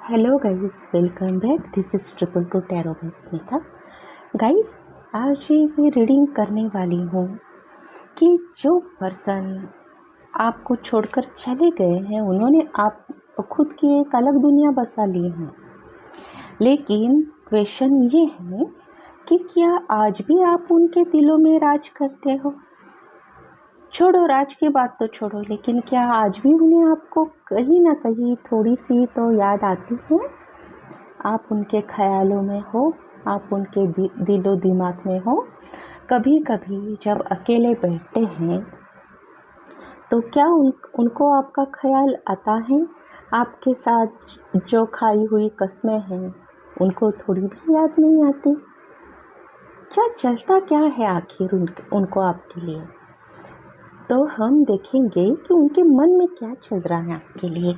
Hello guys, welcome back. This is triple two tarot by Smita. Guys, आज ये reading करने वाली हूँ कि जो पर्सन आपको छोड़कर चले गए हैं, उन्होंने आप खुद की एक अलग दुनिया बसा ली है। लेकिन क्वेश्चन ये है कि क्या आज भी आप उनके दिलों में राज करते हो? छोड़ो, राज की बात तो छोड़ो, लेकिन क्या आज भी उन्हें आपको कहीं ना कहीं थोड़ी सी तो याद आती है? आप उनके ख्यालों में हो, आप उनके दिलो दिमाग में हो। कभी कभी जब अकेले बैठते हैं तो क्या उनको आपका ख्याल आता है? आपके साथ जो खाई हुई कस्में हैं उनको थोड़ी भी याद नहीं आती? क्या चलता क्या है आखिर उनको आपके लिए? तो हम देखेंगे कि उनके मन में क्या चल रहा है आपके लिए।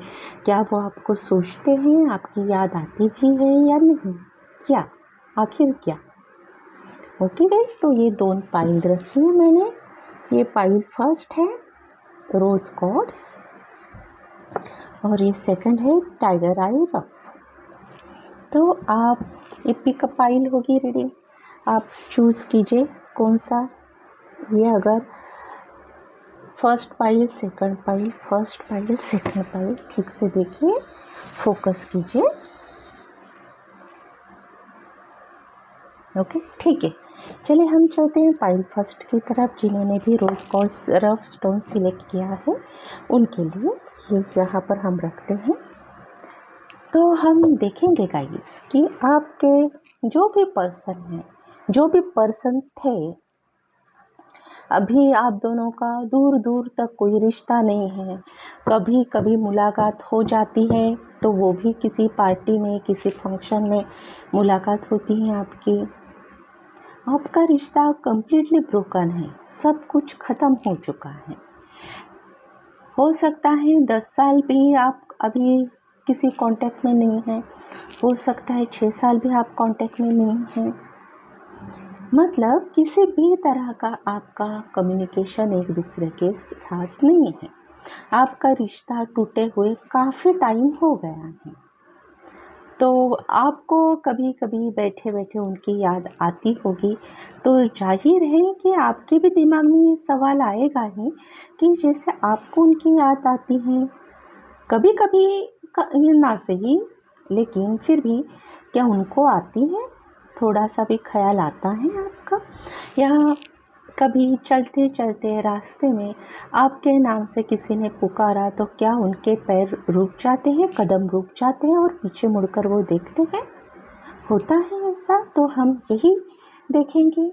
क्या वो आपको सोचते हैं, आपकी याद आती भी है या नहीं? क्या आखिर क्या? ओके गाइस, तो ये दोनों पाइल रखी है मैंने। ये पाइल फर्स्ट है रोज कॉर्ड्स और ये सेकंड है टाइगर आई रफ। तो आप ये पिकअप पाइल होगी रीडिंग, आप चूज़ कीजिए कौन सा। ये अगर first pile second pile, first pile second pile, ठीक से देखिए, फोकस कीजिए। ओके, ठीक है। चलिए हम चलते हैं पाइल फर्स्ट की तरफ। जिन्होंने भी रोज कॉर्ड्स रफ स्टोन सिलेक्ट किया है उनके लिए ये यहाँ पर हम रखते हैं। तो हम देखेंगे गाइस कि आपके जो भी पर्सन हैं, जो भी पर्सन थे, अभी आप दोनों का दूर दूर तक कोई रिश्ता नहीं है। कभी कभी मुलाकात हो जाती है तो वो भी किसी पार्टी में, किसी फंक्शन में मुलाकात होती है आपकी। आपका रिश्ता कम्प्लीटली ब्रोकन है, सब कुछ ख़त्म हो चुका है। हो सकता है 10 साल भी आप अभी किसी कांटेक्ट में नहीं हैं, हो सकता है 6 साल भी आप कांटेक्ट में नहीं हैं। मतलब किसी भी तरह का आपका कम्युनिकेशन एक दूसरे के साथ नहीं है। आपका रिश्ता टूटे हुए काफ़ी टाइम हो गया है। तो आपको कभी कभी बैठे बैठे उनकी याद आती होगी, तो जाहिर है कि आपके भी दिमाग में ये सवाल आएगा ही कि जैसे आपको उनकी याद आती है, कभी कभी ये ना सही, लेकिन फिर भी क्या उनको आती है? थोड़ा सा भी ख्याल आता है आपका? या कभी चलते चलते रास्ते में आपके नाम से किसी ने पुकारा तो क्या उनके पैर रुक जाते हैं, कदम रुक जाते हैं और पीछे मुड़कर वो देखते हैं? होता है ऐसा? तो हम यही देखेंगे।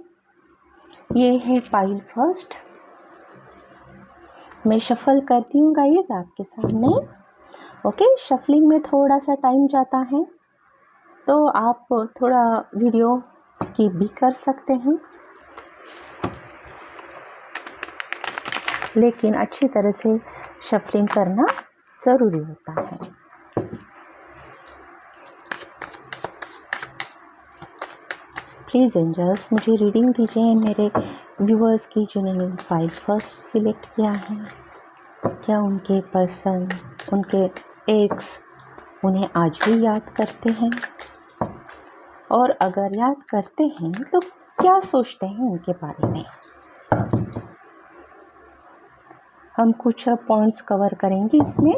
ये है पाइल फर्स्ट। मैं शफल करती हूँ गाइस आपके सामने। ओके, शफलिंग में थोड़ा सा टाइम जाता है तो आप थोड़ा वीडियो स्किप भी कर सकते हैं, लेकिन अच्छी तरह से शफलिंग करना ज़रूरी होता है। प्लीज़ एंजल्स, मुझे रीडिंग दीजिए मेरे व्यूअर्स की जिन्होंने फाइल फर्स्ट सिलेक्ट किया है। क्या उनके पर्सन, उनके एक्स उन्हें आज भी याद करते हैं? और अगर याद करते हैं तो क्या सोचते हैं उनके बारे में? हम कुछ पॉइंट्स कवर करेंगे इसमें।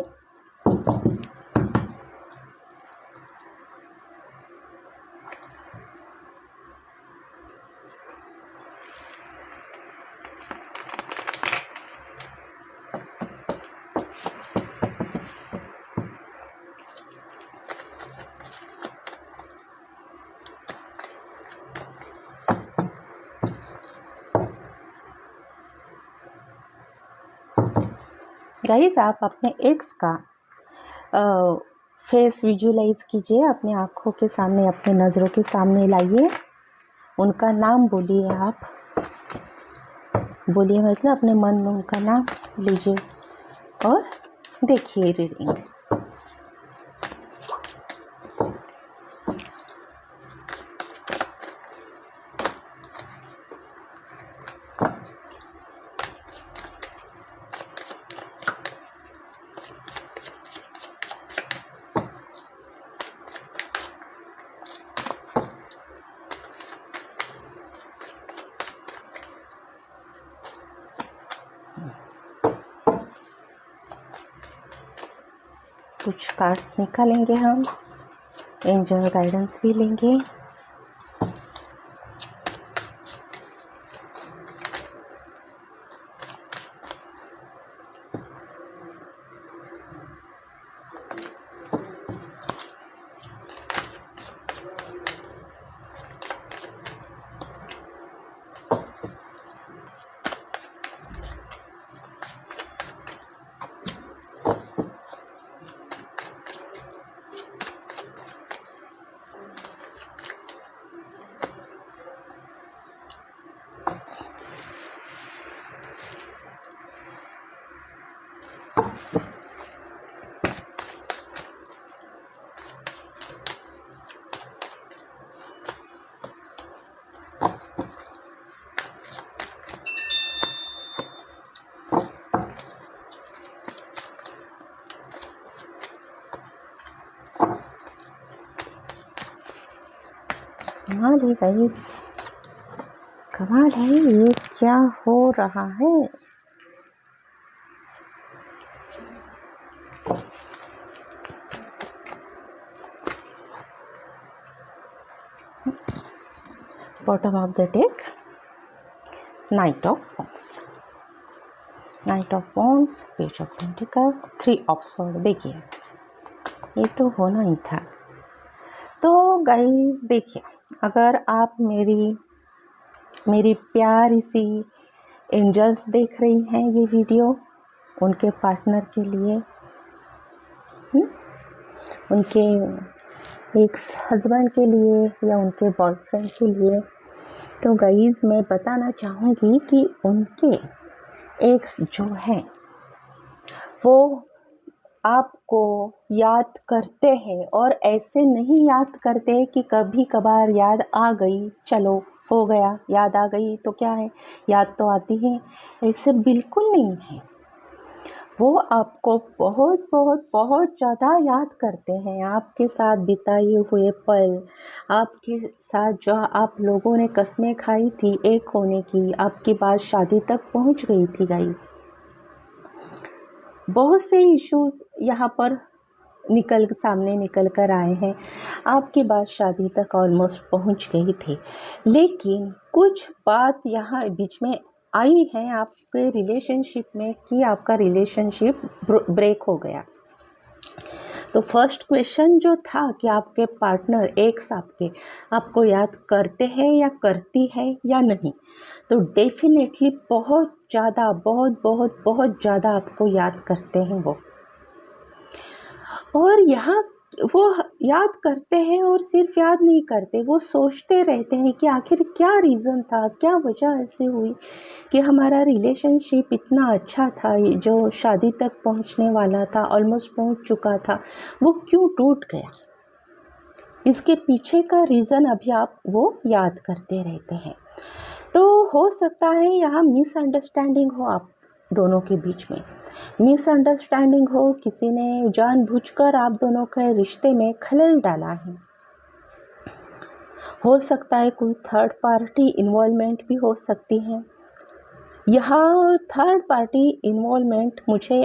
गाइस, आप अपने एक्स का फेस विजुलाइज कीजिए, अपने आँखों के सामने, अपने नज़रों के सामने लाइए। उनका नाम बोलिए, आप बोलिए, मतलब अपने मन में उनका नाम लीजिए और देखिए रीडिंग। कुछ कार्ड्स निकालेंगे हम, एंजल गाइडेंस भी लेंगे। कमाल है गाइस, कमाल है, ये क्या हो रहा है। Bottom of the deck, night of wands, night of wands, page of pentacle, 3 of sword. देखिए ये तो होना ही था। तो गाइस देखिए, अगर आप मेरी प्यारी सी एंजल्स देख रही हैं ये वीडियो उनके पार्टनर के लिए, उनके एक्स हस्बैंड के लिए या उनके बॉयफ्रेंड के लिए, तो गाइस मैं बताना चाहूँगी कि उनके एक्स जो हैं वो आपको याद करते हैं, और ऐसे नहीं याद करते कि कभी कभार याद आ गई, चलो हो गया, याद आ गई तो क्या है, याद तो आती है, ऐसे बिल्कुल नहीं है। वो आपको बहुत बहुत बहुत ज़्यादा याद करते हैं, आपके साथ बिताए हुए पल, आपके साथ जो आप लोगों ने कस्में खाई थी एक होने की, आपकी बात शादी तक पहुंच गई थी गाइस। बहुत से इश्यूज यहाँ पर सामने निकल कर आए हैं, आपकी बात शादी तक ऑलमोस्ट पहुँच गई थी, लेकिन कुछ बात यहाँ बीच में आई है आपके रिलेशनशिप में कि आपका रिलेशनशिप ब्रेक हो गया। तो फर्स्ट क्वेश्चन जो था कि आपके पार्टनर एक्स आपको याद करते हैं या करती है या नहीं, तो डेफिनेटली बहुत ज़्यादा, बहुत बहुत बहुत ज़्यादा आपको याद करते हैं वो। और यहाँ वो याद करते हैं, और सिर्फ याद नहीं करते, वो सोचते रहते हैं कि आखिर क्या रीज़न था, क्या वजह ऐसे हुई कि हमारा रिलेशनशिप इतना अच्छा था, जो शादी तक पहुंचने वाला था, ऑलमोस्ट पहुंच चुका था, वो क्यों टूट गया। इसके पीछे का रीज़न अभी आप वो याद करते रहते हैं। तो हो सकता है यहाँ मिसअंडरस्टैंडिंग हो आप दोनों के बीच में, मिसअंडरस्टैंडिंग हो, किसी ने जानबूझकर आप दोनों के रिश्ते में खलल डाला है। हो सकता है कोई थर्ड पार्टी इन्वॉल्वमेंट भी हो सकती है। यहाँ थर्ड पार्टी इन्वॉल्वमेंट मुझे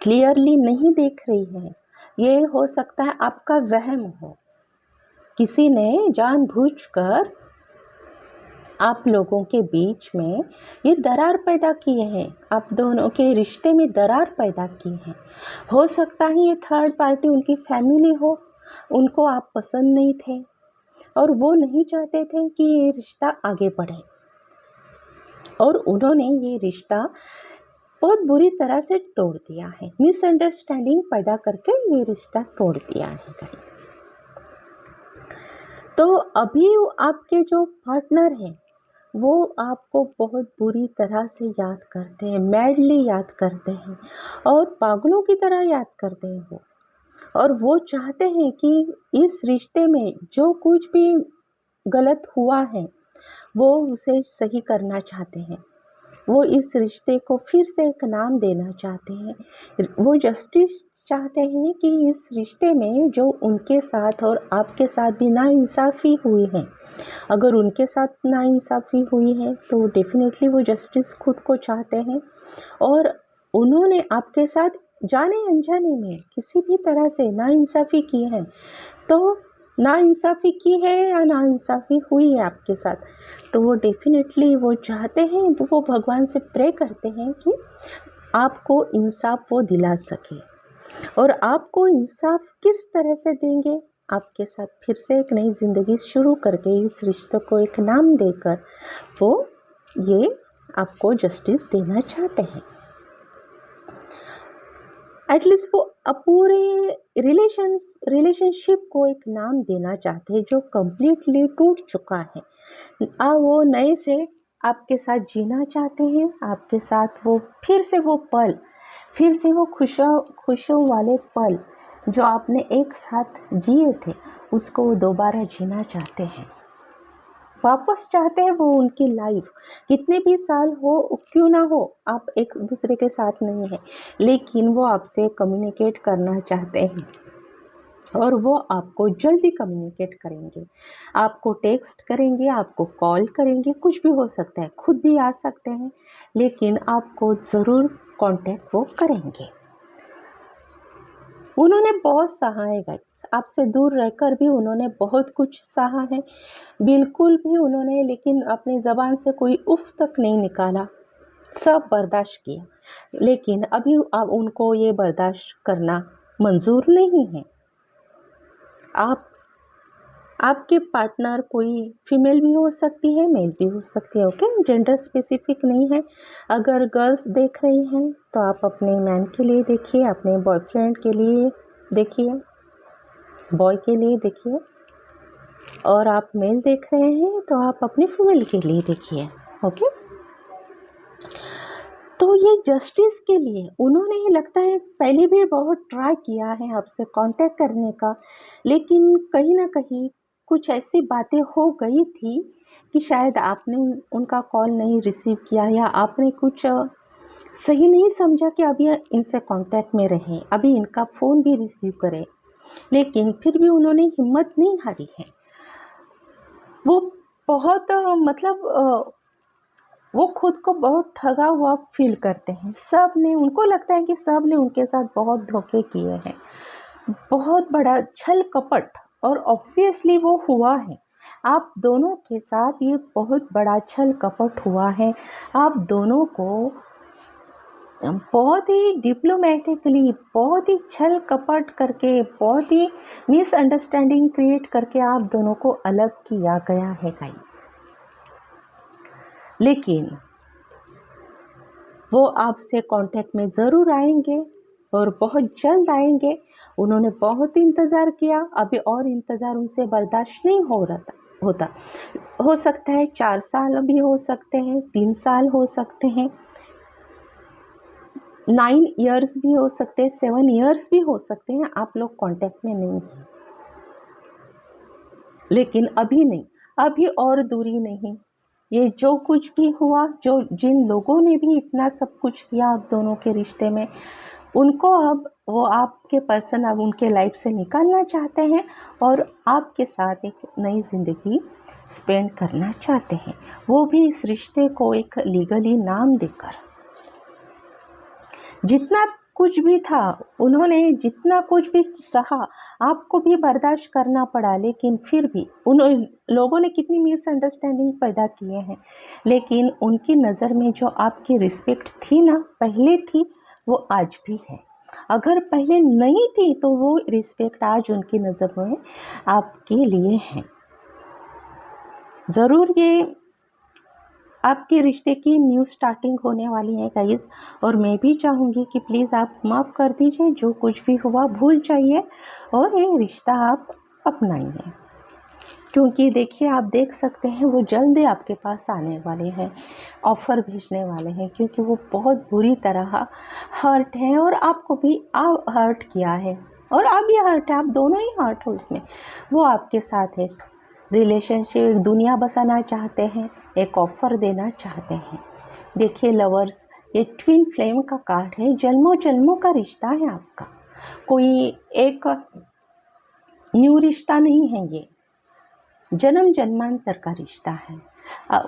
क्लियरली नहीं दिख रही है, ये हो सकता है आपका वहम हो, किसी ने जानबूझकर आप लोगों के बीच में ये दरार पैदा किए हैं, आप दोनों के रिश्ते में दरार पैदा की है। हो सकता है ये थर्ड पार्टी उनकी फैमिली हो, उनको आप पसंद नहीं थे और वो नहीं चाहते थे कि ये रिश्ता आगे बढ़े, और उन्होंने ये रिश्ता बहुत बुरी तरह से तोड़ दिया है, मिसअंडरस्टैंडिंग पैदा करके ये रिश्ता तोड़ दिया है गाइस। तो अभी आपके जो पार्टनर हैं वो आपको बहुत बुरी तरह से याद करते हैं, मैडली याद करते हैं और पागलों की तरह याद करते हैं वो, और वो चाहते हैं कि इस रिश्ते में जो कुछ भी गलत हुआ है वो उसे सही करना चाहते हैं, वो इस रिश्ते को फिर से एक नाम देना चाहते हैं, वो जस्टिस चाहते हैं कि इस रिश्ते में जो उनके साथ और आपके साथ भी नाइंसाफ़ी हुई है, अगर उनके साथ नाइंसाफ़ी हुई है तो डेफिनेटली वो जस्टिस खुद को चाहते हैं, और उन्होंने आपके साथ जाने अनजाने में किसी भी तरह से नाइंसाफ़ी की है, तो नाइंसाफ़ी की है या नाइंसाफ़ी हुई है आपके साथ, तो वो डेफ़िनेटली वो चाहते हैं, वो भगवान से प्रे करते हैं कि आपको इंसाफ़ वो दिला सके। और आपको इंसाफ़ किस तरह से देंगे? आपके साथ फिर से एक नई ज़िंदगी शुरू करके इस रिश्ते को एक नाम देकर वो ये आपको जस्टिस देना चाहते हैं। एटलीस्ट वो पूरे रिलेशनशिप को एक नाम देना चाहते हैं जो कम्प्लीटली टूट चुका है। वो नए से आपके साथ जीना चाहते हैं, आपके साथ वो फिर से वो खुशियों वाले पल जो आपने एक साथ जिए थे, उसको वो दोबारा जीना चाहते हैं, वापस चाहते हैं। वो उनकी लाइफ कितने भी साल हो क्यों ना हो, आप एक दूसरे के साथ नहीं हैं, लेकिन वो आपसे कम्युनिकेट करना चाहते हैं और वो आपको जल्दी कम्युनिकेट करेंगे, आपको टेक्स्ट करेंगे, आपको कॉल करेंगे, कुछ भी हो सकता है, खुद भी आ सकते हैं, लेकिन आपको ज़रूर कांटेक्ट वो करेंगे। उन्होंने बहुत सहा है गाइस, आपसे दूर रहकर भी उन्होंने बहुत कुछ सहा है, बिल्कुल भी उन्होंने लेकिन अपनी ज़बान से कोई उफ़ तक नहीं निकाला, सब बर्दाश्त किया, लेकिन अभी अब उनको ये बर्दाश्त करना मंजूर नहीं है। आपके पार्टनर कोई फीमेल भी हो सकती है, मेल भी हो सकती है, ओके, जेंडर स्पेसिफिक नहीं है। अगर गर्ल्स देख रही हैं तो आप अपने मैन के लिए देखिए, अपने बॉयफ्रेंड के लिए देखिए, बॉय के लिए देखिए, और आप मेल देख रहे हैं तो आप अपनी फीमेल के लिए देखिए, ओके। तो ये जस्टिस के लिए उन्होंने ही लगता है पहले भी बहुत ट्राई किया है आपसे कांटेक्ट करने का, लेकिन कहीं ना कहीं कुछ ऐसी बातें हो गई थी कि शायद आपने उनका कॉल नहीं रिसीव किया, या आपने कुछ सही नहीं समझा कि अभी इनसे कांटेक्ट में रहें, अभी इनका फ़ोन भी रिसीव करें, लेकिन फिर भी उन्होंने हिम्मत नहीं हारी है। वो बहुत वो खुद को बहुत ठगा हुआ फील करते हैं। उनको लगता है कि सब ने उनके साथ बहुत धोखे किए हैं, बहुत बड़ा छल कपट, और ऑब्वियसली वो हुआ है। आप दोनों के साथ ये बहुत बड़ा छल कपट हुआ है। आप दोनों को बहुत ही डिप्लोमेटिकली, बहुत ही छल कपट करके, बहुत ही मिसअंडरस्टैंडिंग क्रिएट करके आप दोनों को अलग किया गया है गाइस। लेकिन वो आपसे कांटेक्ट में ज़रूर आएंगे और बहुत जल्द आएंगे। उन्होंने बहुत इंतज़ार किया, अभी और इंतज़ार उनसे बर्दाश्त नहीं होता। हो सकता है 4 साल भी हो सकते हैं, 3 साल हो सकते हैं, 9 इयर्स भी हो सकते हैं, 7 इयर्स भी हो सकते हैं, आप लोग कांटेक्ट में नहीं हैं। लेकिन अभी नहीं, अभी और दूरी नहीं। ये जो कुछ भी हुआ, जिन लोगों ने भी इतना सब कुछ किया आप दोनों के रिश्ते में, उनको अब वो आपके पर्सन अब उनके लाइफ से निकालना चाहते हैं और आपके साथ एक नई ज़िंदगी स्पेंड करना चाहते हैं, वो भी इस रिश्ते को एक लीगली नाम देकर। जितना कुछ भी था, उन्होंने जितना कुछ भी सहा, आपको भी बर्दाश्त करना पड़ा, लेकिन फिर भी उन लोगों ने कितनी मिसअंडरस्टैंडिंग पैदा किए हैं, लेकिन उनकी नज़र में जो आपकी रिस्पेक्ट थी ना, पहले थी, वो आज भी है। अगर पहले नहीं थी तो वो रिस्पेक्ट आज उनकी नज़र में आपके लिए है। ज़रूर ये आपके रिश्ते की न्यू स्टार्टिंग होने वाली है गाइस, और मैं भी चाहूँगी कि प्लीज़ आप माफ़ कर दीजिए, जो कुछ भी हुआ भूल जाइए और ये रिश्ता आप अपनाइए, क्योंकि देखिए आप देख सकते हैं वो जल्दी आपके पास आने वाले हैं, ऑफ़र भेजने वाले हैं, क्योंकि वो बहुत बुरी तरह हर्ट हैं और आपको भी हर्ट किया है और आप भी हर्ट है, आप दोनों ही हर्ट हो उसमें। वो आपके साथ एक रिलेशनशिप, एक दुनिया बसाना चाहते हैं, एक ऑफ़र देना चाहते हैं। देखिए लवर्स, ये ट्विन फ्लेम का कार्ड है, जन्मों जन्मों का रिश्ता है आपका, कोई एक न्यू रिश्ता नहीं है, ये जन्म जन्मांतर का रिश्ता है।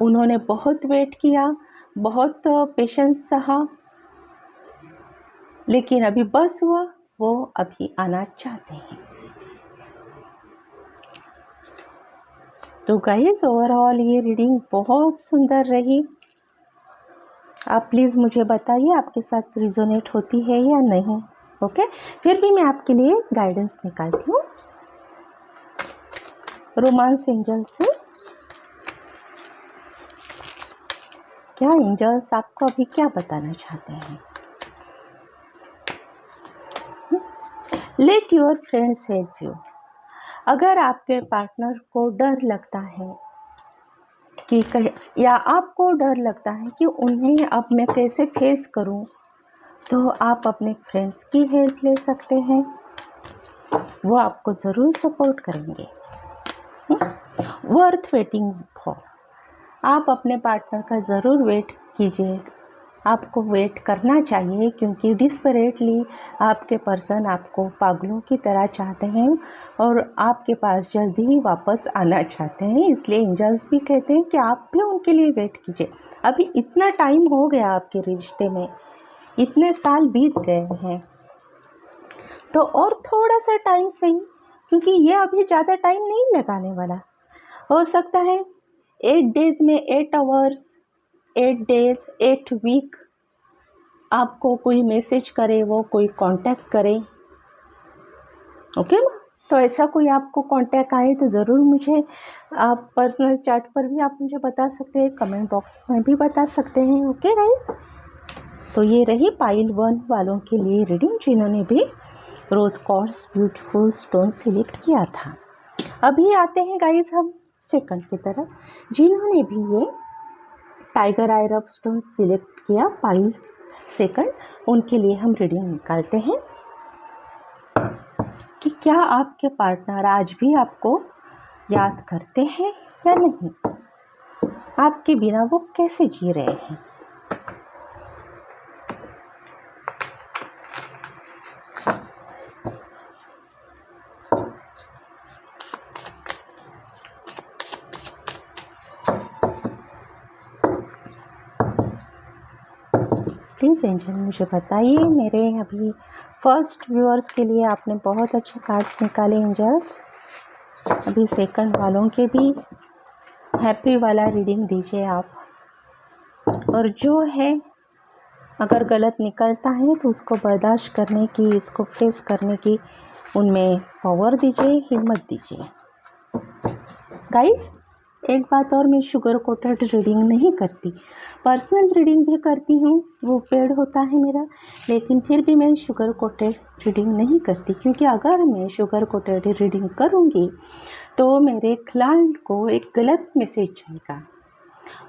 उन्होंने बहुत वेट किया, बहुत पेशेंस सहा, लेकिन अभी बस हुआ, वो अभी आना चाहते हैं। तो गाइस ओवरऑल ये रीडिंग बहुत सुंदर रही। आप प्लीज़ मुझे बताइए आपके साथ रिजोनेट होती है या नहीं। ओके, फिर भी मैं आपके लिए गाइडेंस निकालती हूँ रोमांस एंजल से। क्या एंजल्स आपको अभी क्या बताना चाहते हैं? Let your friends help you. अगर आपके पार्टनर को डर लगता है कि या आपको डर लगता है कि उन्हें अब मैं कैसे फेस करूं, तो आप अपने फ्रेंड्स की हेल्प ले सकते हैं। वो आपको ज़रूर सपोर्ट करेंगे। Worth waiting for. आप अपने पार्टनर का ज़रूर वेट कीजिए, आपको वेट करना चाहिए, क्योंकि डिस्परेटली आपके पर्सन आपको पागलों की तरह चाहते हैं और आपके पास जल्दी ही वापस आना चाहते हैं। इसलिए एंजल्स भी कहते हैं कि आप भी उनके लिए वेट कीजिए। अभी इतना टाइम हो गया आपके रिश्ते में, इतने साल बीत गए हैं, तो और थोड़ा सा टाइम सही, क्योंकि ये अभी ज़्यादा टाइम नहीं लगाने वाला। हो सकता है 8 डेज में 8 आवर्स, 8 डेज 8 वीक आपको कोई मैसेज करे, वो कोई कांटेक्ट करे। ओके, तो ऐसा कोई आपको कांटेक्ट आए तो ज़रूर मुझे आप पर्सनल चैट पर भी आप मुझे बता सकते हैं, कमेंट बॉक्स में भी बता सकते हैं। ओके गाइस, तो ये रही पाइल 1 वालों के लिए रीडिंग, जिन्होंने भी रोज़ क्वार्ट्ज ब्यूटीफुल स्टोन सिलेक्ट किया था। अभी आते हैं गाइस हम सेकंड की तरफ, जिन्होंने भी ये टाइगर आई रब स्टोन सिलेक्ट किया पाइल सेकंड, उनके लिए हम रीडिंग निकालते हैं कि क्या आपके पार्टनर आज भी आपको याद करते हैं या नहीं, आपके बिना वो कैसे जी रहे हैं। प्लीज़ एंजल मुझे बताइए, मेरे अभी फर्स्ट व्यूअर्स के लिए आपने बहुत अच्छे कार्ड्स निकाले एंजल्स। अभी सेकंड वालों के भी हैप्पी वाला रीडिंग दीजिए आप, और जो है अगर गलत निकलता है तो उसको बर्दाश्त करने की, इसको फेस करने की उनमें पावर दीजिए, हिम्मत दीजिए। गाइस एक बात और, मैं शुगर कोटेड रीडिंग नहीं करती, पर्सनल रीडिंग भी करती हूँ, वो पेड होता है मेरा, लेकिन फिर भी मैं शुगर कोटेड रीडिंग नहीं करती, क्योंकि अगर मैं शुगर कोटेड रीडिंग करूँगी तो मेरे क्लाइंट को एक गलत मैसेज जाएगा,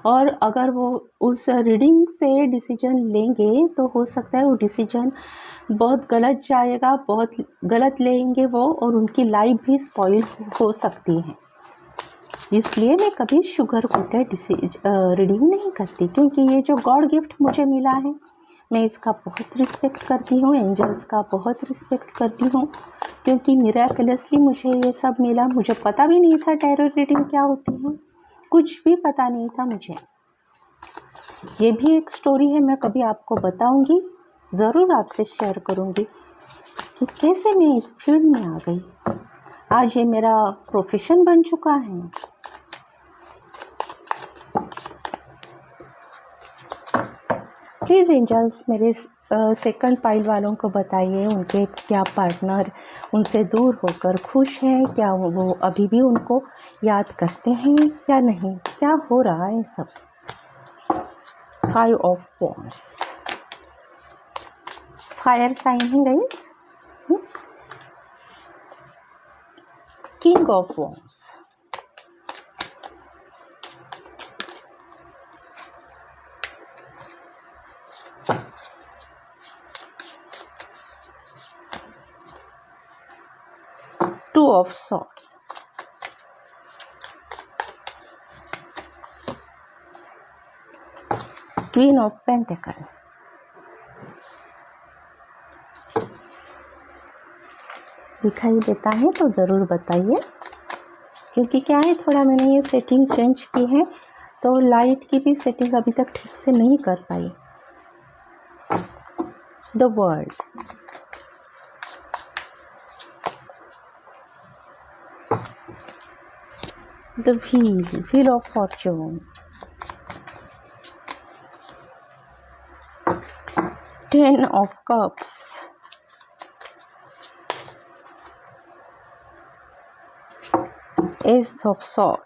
और अगर वो उस रीडिंग से डिसीजन लेंगे तो हो सकता है वो डिसीजन बहुत गलत जाएगा, बहुत गलत लेंगे वो, और उनकी लाइफ भी स्पॉइल हो सकती है। इसलिए मैं कभी शुगर कोटेड रीडिंग नहीं करती, क्योंकि ये जो गॉड गिफ्ट मुझे मिला है मैं इसका बहुत रिस्पेक्ट करती हूँ, एंजल्स का बहुत रिस्पेक्ट करती हूँ, क्योंकि मिराकलसली मुझे ये सब मिला। मुझे पता भी नहीं था टैरो रीडिंग क्या होती है, कुछ भी पता नहीं था मुझे। ये भी एक स्टोरी है, मैं कभी आपको बताऊंगी, ज़रूर आपसे शेयर करूंगी कि कैसे मैं इस फील्ड में आ गई। आज ये मेरा प्रोफेशन बन चुका है। प्लीज़ एंजल्स मेरे सेकंड पाइल वालों को बताइए, उनके क्या पार्टनर उनसे दूर होकर खुश हैं, क्या वो अभी भी उनको याद करते हैं या नहीं, क्या हो रहा है सब। 5 ऑफ वॉन्ड्स, फायर साइन है guys. King of wands, two of swords, queen of pentacle, दिखाई देता है तो ज़रूर बताइए, क्योंकि क्या है थोड़ा मैंने ये सेटिंग चेंज की है, तो लाइट की भी सेटिंग अभी तक ठीक से नहीं कर पाई। the world. The wheel of fortune. 10 of cups. Ace of swords.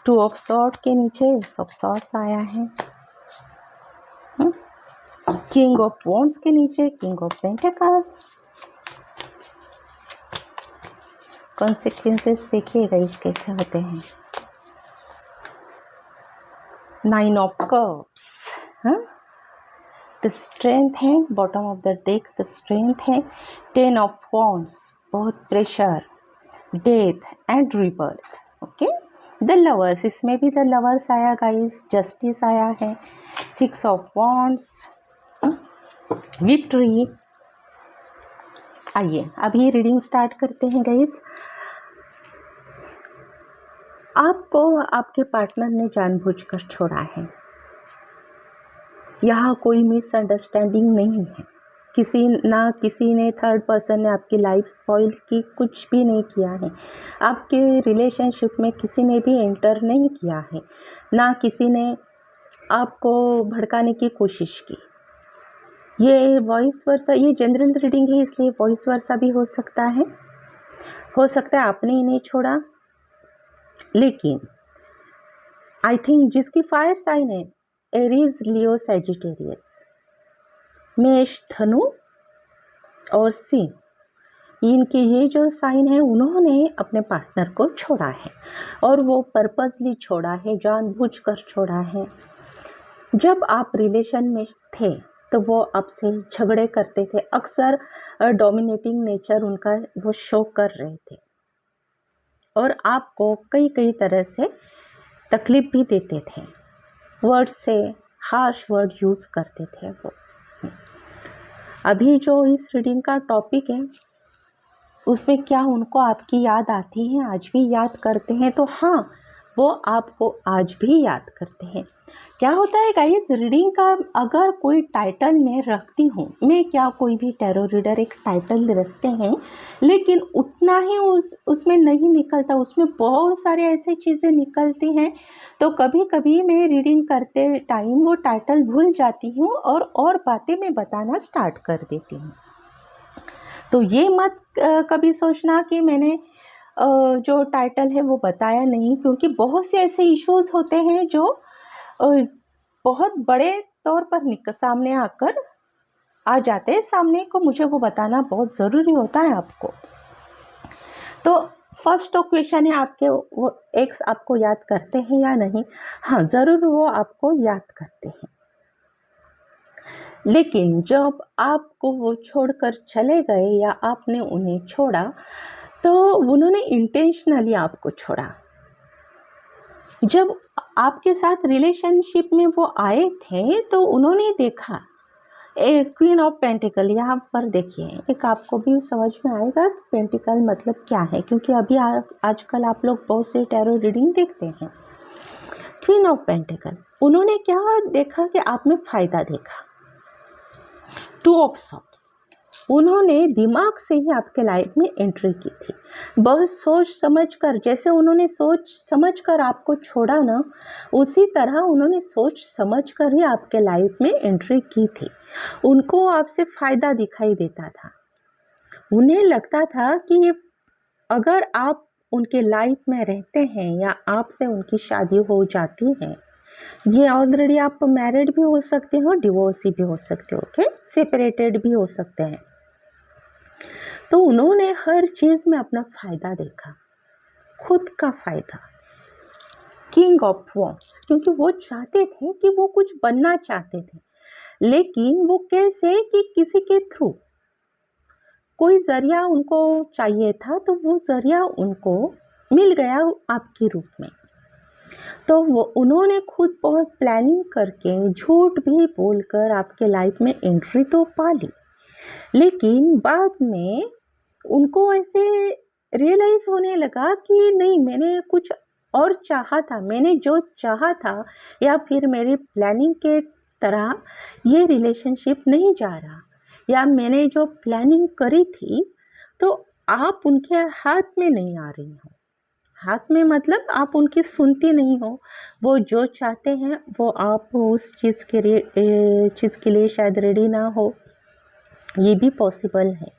2 of swords के नीचे Ace of swords आया है. King of wands के नीचे King of pentacles. कॉन्सिक्वेंसेस देखिएगा इस कैसे होते हैं. 9 of cups. द स्ट्रेंथ है bottom of the deck. The strength है. 10 of wands. बहुत pressure. Death and rebirth. Okay. The lovers. इसमें भी द लवर्स आया गाइस. जस्टिस आया है. 6 of wands. विक्ट्री. आइए अभी रीडिंग स्टार्ट करते हैं गाइस. आपको आपके पार्टनर ने जानबूझकर छोड़ा है. यहाँ कोई मिसअंडरस्टैंडिंग नहीं है. किसी ने थर्ड पर्सन ने आपकी लाइफ स्पॉइल की, कुछ भी नहीं किया है. आपके रिलेशनशिप में किसी ने भी एंटर नहीं किया है. ना किसी ने आपको भड़काने की कोशिश की. ये वॉइस वर्सा, ये जनरल रीडिंग है इसलिए वॉइस वर्सा भी हो सकता है. आपने इन्हें छोड़ा. लेकिन आई थिंक जिसकी फायर साइन है एरीज, लियो, सैजिटेरियस, मेष, धनु और सिंह, इनके ये जो साइन है उन्होंने अपने पार्टनर को छोड़ा है. और वो पर्पसली छोड़ा है, जानबूझकर छोड़ा है. जब आप रिलेशन में थे तो वो आपसे झगड़े करते थे. अक्सर डोमिनेटिंग नेचर उनका वो शो कर रहे थे और आपको कई तरह से तकलीफ भी देते थे. वर्ड से हार्श वर्ड यूज़ करते थे वो. अभी जो इस रीडिंग का टॉपिक है उसमें क्या उनको आपकी याद आती है, आज भी याद करते हैं? तो हाँ, वो आपको आज भी याद करते हैं. क्या होता है गाइस, रीडिंग का अगर कोई टाइटल मैं रखती हूँ, मैं क्या कोई भी टैरो रीडर एक टाइटल रखते हैं लेकिन उतना ही उसमें नहीं निकलता. उसमें बहुत सारे ऐसी चीज़ें निकलती हैं. तो कभी कभी मैं रीडिंग करते टाइम वो टाइटल भूल जाती हूँ और बातें मैं बताना स्टार्ट कर देती हूँ. तो ये मत कभी सोचना कि मैंने जो टाइटल है वो बताया नहीं, क्योंकि बहुत से ऐसे इश्यूज होते हैं जो बहुत बड़े तौर पर सामने आकर आ जाते हैं सामने को. मुझे वो बताना बहुत ज़रूरी होता है आपको. तो फर्स्ट क्वेश्चन है आपके, वो एक्स आपको याद करते हैं या नहीं? हाँ, ज़रूर वो आपको याद करते हैं. लेकिन जब आपको वो छोड़कर चले गए या आपने उन्हें छोड़ा तो उन्होंने इंटेंशनली आपको छोड़ा. जब आपके साथ रिलेशनशिप में वो आए थे तो उन्होंने देखा क्वीन ऑफ पेंटिकल. यहाँ पर देखिए, एक आपको भी समझ में आएगा पेंटिकल मतलब क्या है, क्योंकि अभी आजकल आप लोग बहुत से टैरो रीडिंग देखते हैं. क्वीन ऑफ पेंटिकल, उन्होंने क्या देखा कि आप में फ़ायदा देखा. 2 ऑफ सॉर्ड्स, उन्होंने दिमाग से ही आपके लाइफ में एंट्री की थी. बहुत सोच समझ कर, जैसे उन्होंने सोच समझ कर आपको छोड़ा ना, उसी तरह उन्होंने सोच समझ कर ही आपके लाइफ में एंट्री की थी. उनको आपसे फ़ायदा दिखाई देता था. उन्हें लगता था कि अगर आप उनके लाइफ में रहते हैं या आपसे उनकी शादी हो जाती है, ये ऑलरेडी आप मैरिड भी हो सकते हो, डिवोर्सी भी हो सकते हो, ओके, सेपरेटेड भी हो सकते हैं. तो उन्होंने हर चीज़ में अपना फ़ायदा देखा, खुद का फ़ायदा. किंग ऑफ वॉन्ड्स, क्योंकि वो चाहते थे कि वो कुछ बनना चाहते थे, लेकिन वो कैसे कि किसी के थ्रू कोई ज़रिया उनको चाहिए था, तो वो ज़रिया उनको मिल गया आपके रूप में. तो वो उन्होंने खुद बहुत प्लानिंग करके झूठ भी बोलकर आपके लाइफ में एंट्री तो पा ली. लेकिन बाद में उनको ऐसे रियलाइज़ होने लगा कि नहीं, मैंने कुछ और चाहा था, मैंने जो चाहा था या फिर मेरी प्लानिंग के तरह ये रिलेशनशिप नहीं जा रहा, या मैंने जो प्लानिंग करी थी तो आप उनके हाथ में नहीं आ रही हो। हाथ में मतलब आप उनकी सुनती नहीं हो, वो जो चाहते हैं वो आप उस चीज़ के लिए शायद रेडी ना हो, ये भी पॉसिबल है।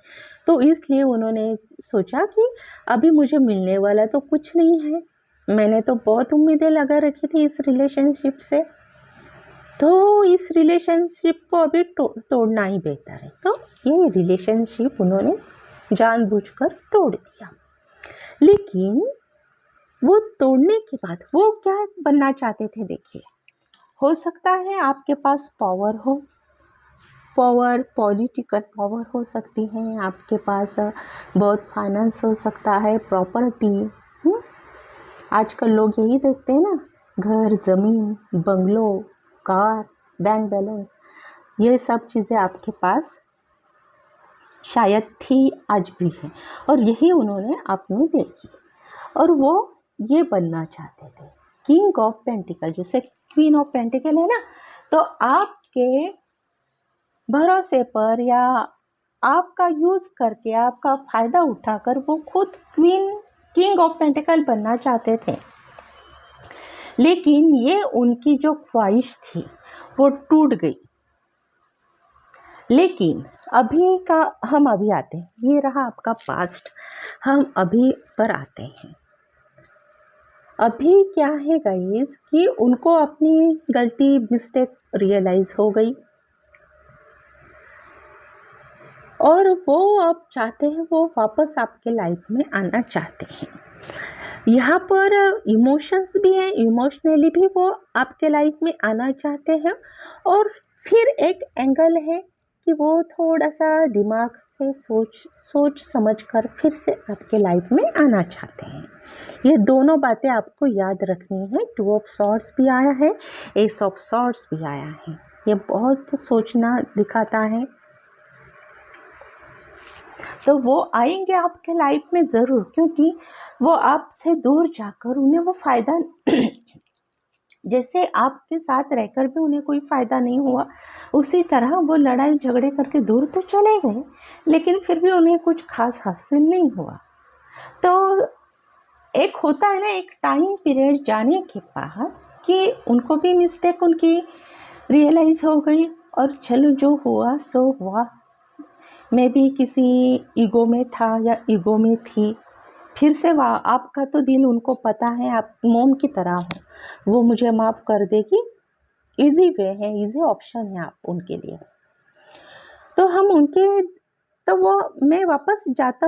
तो इसलिए उन्होंने सोचा कि अभी मुझे मिलने वाला तो कुछ नहीं है, मैंने तो बहुत उम्मीदें लगा रखी थी इस रिलेशनशिप से, तो इस रिलेशनशिप को अभी तोड़ना ही बेहतर है। तो ये रिलेशनशिप उन्होंने जानबूझकर तोड़ दिया। लेकिन वो तोड़ने के बाद वो क्या बनना चाहते थे, देखिए, हो सकता है आपके पास पावर हो, पॉलिटिकल पावर हो सकती है, आपके पास बहुत फाइनेंस हो सकता है, प्रॉपर्टी। आजकल लोग यही देखते हैं ना, घर, ज़मीन, बंगलो, कार, बैंक बैलेंस, ये सब चीज़ें आपके पास शायद थी, आज भी है, और यही उन्होंने आपने देखी। और वो ये बनना चाहते थे किंग ऑफ पेंटिकल, जैसे क्वीन ऑफ पेंटिकल है ना, तो आपके भरोसे पर या आपका यूज़ करके, आपका फ़ायदा उठाकर वो खुद किंग ऑफ पेंटिकल बनना चाहते थे। लेकिन ये उनकी जो ख्वाहिश थी वो टूट गई। लेकिन हम अभी आते हैं, ये रहा आपका पास्ट, हम अभी पर आते हैं। अभी क्या है गाइस कि उनको अपनी गलती, मिस्टेक रियलाइज़ हो गई, और वो अब चाहते हैं, वो वापस आपके लाइफ में आना चाहते हैं। यहाँ पर इमोशंस भी हैं, इमोशनली भी वो आपके लाइफ में आना चाहते हैं, और फिर एक एंगल है कि वो थोड़ा सा दिमाग से सोच समझ कर फिर से आपके लाइफ में आना चाहते हैं। ये दोनों बातें आपको याद रखनी है। 2 ऑफ सॉर्ड्स भी आया है, एस ऑफ सॉर्ड्स भी आया है, ये बहुत सोचना दिखाता है। तो वो आएंगे आपके लाइफ में ज़रूर, क्योंकि वो आपसे दूर जाकर उन्हें वो फ़ायदा जैसे आपके साथ रहकर भी उन्हें कोई फ़ायदा नहीं हुआ, उसी तरह वो लड़ाई झगड़े करके दूर तो चले गए, लेकिन फिर भी उन्हें कुछ खास हासिल नहीं हुआ। तो एक होता है ना, एक टाइम पीरियड जाने के बाद कि उनको भी मिस्टेक उनकी रियलाइज़ हो गई, और चलो जो हुआ सो हुआ, मैं भी किसी ईगो में था या ईगो में थी, फिर से वाह, आपका तो दिल उनको पता है, आप मोम की तरह हो, वो मुझे माफ़ कर देगी, इजी वे है, इजी ऑप्शन है आप उनके लिए। तो हम उनके तो वो मैं वापस जाती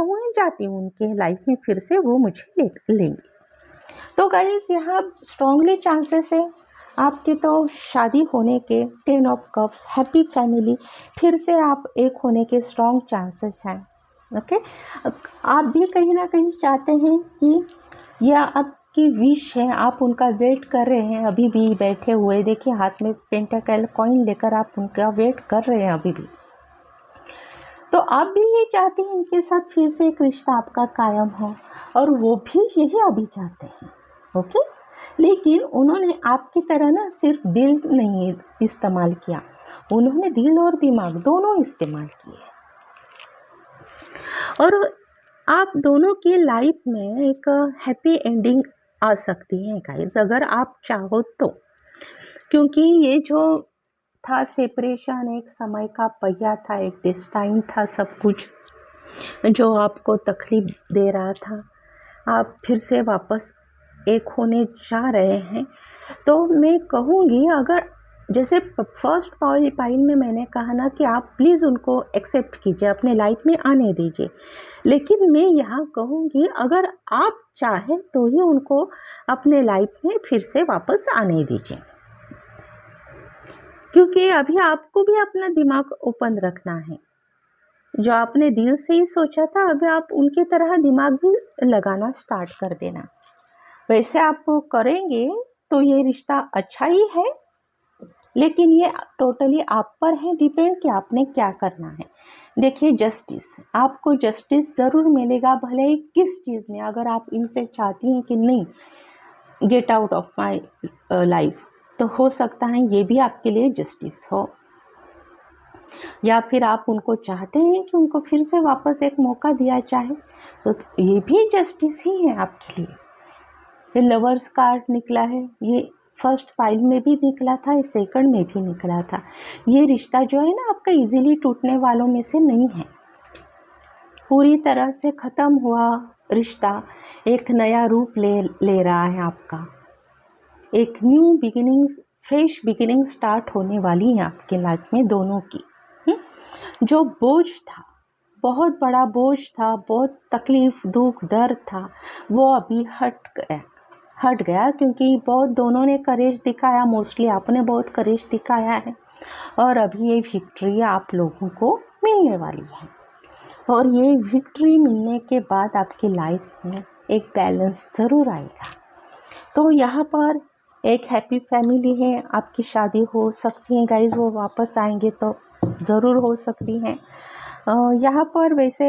हूँ उनके लाइफ में, फिर से वो मुझे लेंगे। तो गाइस, यहाँ स्ट्रॉन्गली चांसेस है आपके तो शादी होने के। 10 ऑफ कप्स, हैप्पी फैमिली, फिर से आप एक होने के स्ट्रॉन्ग चांसेस हैं। ओके, आप भी कहीं ना कहीं चाहते हैं कि यह आपकी विश है, आप उनका वेट कर रहे हैं, अभी भी बैठे हुए, देखिए हाथ में पेंटाकल कॉइन लेकर आप उनका वेट कर रहे हैं अभी भी। तो आप भी ये चाहते हैं इनके साथ फिर से एक रिश्ता आपका कायम हो, और वो भी यही अभी चाहते हैं। ओके, लेकिन उन्होंने आपकी तरह ना सिर्फ दिल नहीं इस्तेमाल किया, उन्होंने दिल और दिमाग दोनों इस्तेमाल किए, और आप दोनों की लाइफ में एक हैप्पी एंडिंग आ सकती है गाइस, अगर आप चाहो तो। क्योंकि ये जो था सेपरेशन, एक समय का पहिया था, एक डेस्टाइन था, सब कुछ जो आपको तकलीफ दे रहा था, आप फिर से वापस एक होने जा रहे हैं। तो मैं कहूँगी, अगर जैसे फर्स्ट पाइल में मैंने कहा ना कि आप प्लीज़ उनको एक्सेप्ट कीजिए, अपने लाइफ में आने दीजिए, लेकिन मैं यहाँ कहूँगी अगर आप चाहें तो ही उनको अपने लाइफ में फिर से वापस आने दीजिए, क्योंकि अभी आपको भी अपना दिमाग ओपन रखना है। जो आपने दिल से ही सोचा था, अभी आप उनकी तरह दिमाग भी लगाना स्टार्ट कर देना। वैसे आप करेंगे तो ये रिश्ता अच्छा ही है, लेकिन ये टोटली आप पर है डिपेंड कि आपने क्या करना है। देखिए, जस्टिस, आपको जस्टिस ज़रूर मिलेगा, भले ही किस चीज़ में। अगर आप इनसे चाहती हैं कि नहीं, get out of my life, तो हो सकता है ये भी आपके लिए जस्टिस हो, या फिर आप उनको चाहते हैं कि उनको फिर से वापस एक मौका दिया जाए, तो ये भी जस्टिस ही है आपके लिए। ये लवर्स कार्ड निकला है, ये फर्स्ट फाइल में भी निकला था, ये सेकंड में भी निकला था। ये रिश्ता जो है ना आपका इजीली टूटने वालों में से नहीं है, पूरी तरह से ख़त्म हुआ रिश्ता एक नया रूप ले रहा है आपका। एक new beginnings, fresh beginning start होने वाली है आपके लाइफ में दोनों की। जो बोझ था, बहुत बड़ा बोझ था, बहुत तकलीफ़, दुख, दर्द था, वो अभी हट गया क्योंकि बहुत दोनों ने करेज दिखाया, मोस्टली आपने बहुत करेज दिखाया है, और अभी ये विक्ट्री आप लोगों को मिलने वाली है। और ये विक्ट्री मिलने के बाद आपकी लाइफ में एक बैलेंस ज़रूर आएगा। तो यहाँ पर एक हैप्पी फैमिली है, आपकी शादी हो सकती है गाइज, वो वापस आएंगे तो ज़रूर हो सकती हैं। यहाँ पर वैसे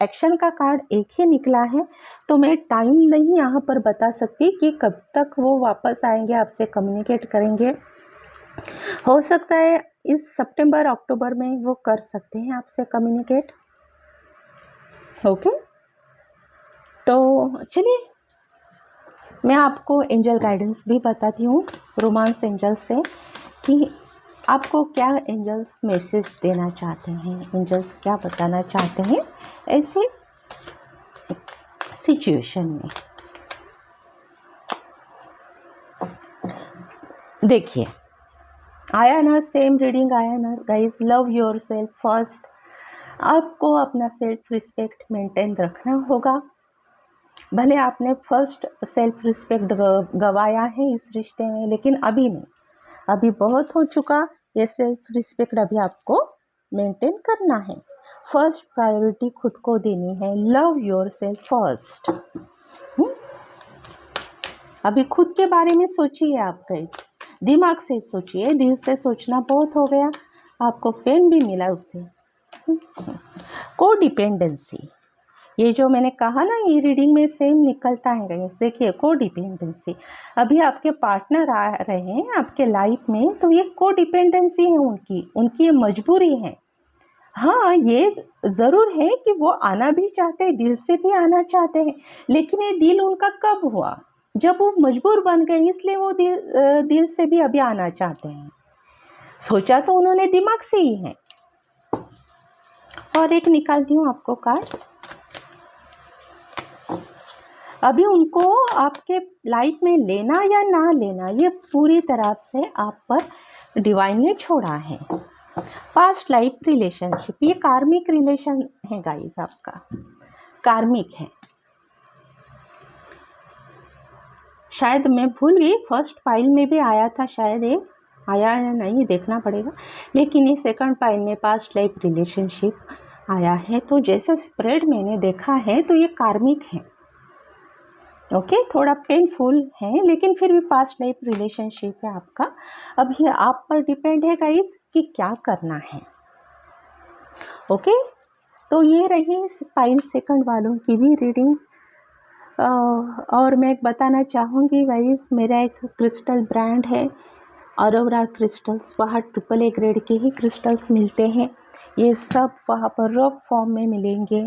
एक्शन का कार्ड एक ही निकला है, तो मैं टाइम नहीं यहाँ पर बता सकती कि कब तक वो वापस आएंगे, आपसे कम्युनिकेट करेंगे। हो सकता है इस सितंबर अक्टूबर में वो कर सकते हैं आपसे कम्युनिकेट। ओके, तो चलिए मैं आपको एंजल गाइडेंस भी बताती हूँ रोमांस एंजल से कि आपको क्या एंजल्स मैसेज देना चाहते हैं, एंजल्स क्या बताना चाहते हैं ऐसे सिचुएशन में। देखिए, आया ना सेम रीडिंग आया ना guys, love your self first. आपको अपना सेल्फ रिस्पेक्ट मेंटेन रखना होगा। भले आपने फर्स्ट सेल्फ रिस्पेक्ट गवाया है इस रिश्ते में, लेकिन अभी नहीं, अभी बहुत हो चुका। ये सेल्फ रिस्पेक्ट अभी आपको मेंटेन करना है। फर्स्ट प्रायोरिटी खुद को देनी है। Love your self first. अभी खुद के बारे में सोचिए, आप गाइस दिमाग से सोचिए, दिल से सोचना बहुत हो गया, आपको पेन भी मिला उससे। को डिपेंडेंसी, ये जो मैंने कहा ना, ये रीडिंग में सेम निकलता है गाइस। देखिए, को डिपेंडेंसी, अभी आपके पार्टनर आ रहे हैं आपके लाइफ में, तो ये को डिपेंडेंसी है उनकी ये मजबूरी है। हाँ, ये ज़रूर है कि वो आना भी चाहते हैं, दिल से भी आना चाहते हैं, लेकिन ये दिल उनका कब हुआ, जब वो मजबूर बन गए, इसलिए वो दिल से भी अभी आना चाहते हैं। सोचा तो उन्होंने दिमाग से ही है। और एक निकालती हूँ आपको कार्ड। अभी उनको आपके लाइफ में लेना या ना लेना, ये पूरी तरह से आप पर डिवाइन ने छोड़ा है। पास्ट लाइफ रिलेशनशिप, ये कार्मिक रिलेशन है गाइस, आपका कार्मिक है। शायद मैं भूल गई, फर्स्ट फाइल में भी आया था, शायद ये आया या नहीं देखना पड़ेगा, लेकिन ये सेकंड फाइल में पास्ट लाइफ रिलेशनशिप आया है। तो जैसा स्प्रेड मैंने देखा है तो ये कार्मिक है। ओके, थोड़ा पेनफुल है, लेकिन फिर भी पास्ट लाइफ रिलेशनशिप है आपका। अब ये आप पर डिपेंड है गाइस कि क्या करना है। ओके, तो ये रही फाइल सेकंड वालों की भी रीडिंग। और मैं बताना चाहूँगी गाइस, मेरा एक क्रिस्टल ब्रांड है अरोरा क्रिस्टल्स, वहाँ AAA ग्रेड के ही क्रिस्टल्स मिलते हैं। ये सब वहाँ पर रॉक फॉर्म में मिलेंगे,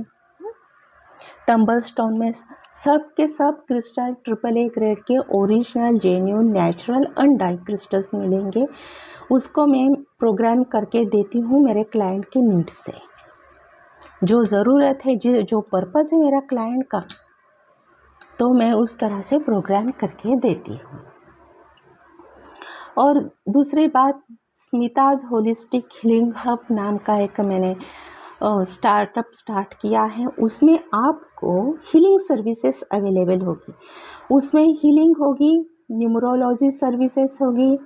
टम्बल स्टोन में, सब के सब क्रिस्टल AAA ग्रेड के ओरिजिनल जेन्युइन नेचुरल अनडाई क्रिस्टल्स मिलेंगे। उसको मैं प्रोग्राम करके देती हूँ मेरे क्लाइंट के नीड से, जो ज़रूरत है, जो पर्पज़ है मेरा क्लाइंट का, तो मैं उस तरह से प्रोग्राम करके देती हूँ। और दूसरी बात, स्मिताज होलिस्टिक हीलिंग हब नाम का एक मैंने स्टार्टअप स्टार्ट किया है। उसमें आपको हीलिंग सर्विसेज अवेलेबल होगी। उसमें हीलिंग होगी, न्यूमरोलॉजी सर्विसेज होगी,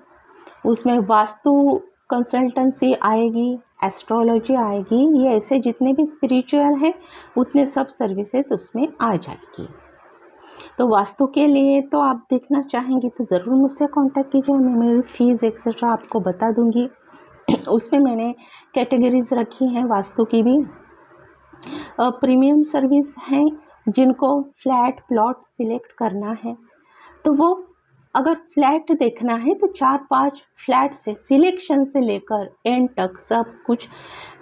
उसमें वास्तु कंसल्टेंसी आएगी, एस्ट्रोलॉजी आएगी। ये ऐसे जितने भी स्पिरिचुअल हैं उतने सब सर्विसेज उसमें आ जाएगी। तो वास्तु के लिए तो आप देखना चाहेंगे तो ज़रूर मुझसे कांटेक्ट कीजिए, मैं मेरी फ़ीस एक्सेट्रा आपको बता दूंगी। उसमें मैंने कैटेगरीज रखी हैं वास्तु की भी। प्रीमियम सर्विस हैं, जिनको फ्लैट प्लॉट सिलेक्ट करना है तो वो अगर फ्लैट देखना है तो 4-5 फ्लैट से सिलेक्शन से लेकर एंड तक सब कुछ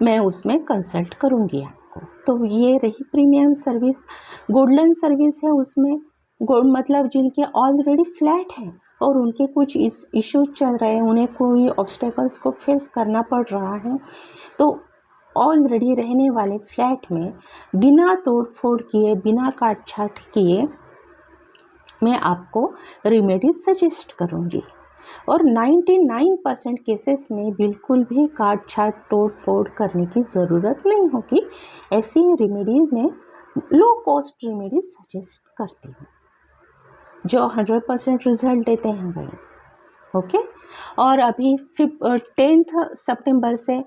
मैं उसमें कंसल्ट करूँगी आपको। तो ये रही प्रीमियम सर्विस। गोल्डन सर्विस है, उसमें मतलब जिनके ऑलरेडी फ्लैट हैं और उनके कुछ इश्यूज चल रहे हैं, उन्हें कोई ऑब्स्टेकल्स को फेस करना पड़ रहा है, तो ऑलरेडी रहने वाले फ्लैट में बिना तोड़ फोड़ किए, बिना काट छाट किए मैं आपको रेमेडी सजेस्ट करूँगी। और 99% केसेस में बिल्कुल भी काट छाट तोड़ फोड़ करने की ज़रूरत नहीं होगी। ऐसी रेमेडी में लो कॉस्ट रेमेडी सजेस्ट करती हूँ जो 100% रिजल्ट देते हैं गाइस। ओके। और अभी 10 सितंबर से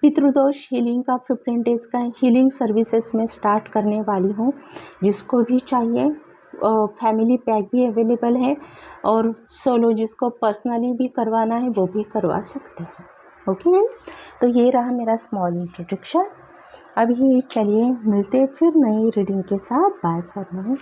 पितृदोष हीलिंग का 15 डेज़ का हीलिंग सर्विसेज में स्टार्ट करने वाली हूँ। जिसको भी चाहिए फैमिली पैक भी अवेलेबल है, और सोलो जिसको पर्सनली भी करवाना है वो भी करवा सकते हैं। ओके गाइस, तो ये रहा मेरा स्मॉल इंट्रोडक्शन। अभी चलिए मिलते फिर नई रीडिंग के साथ। Bye for now.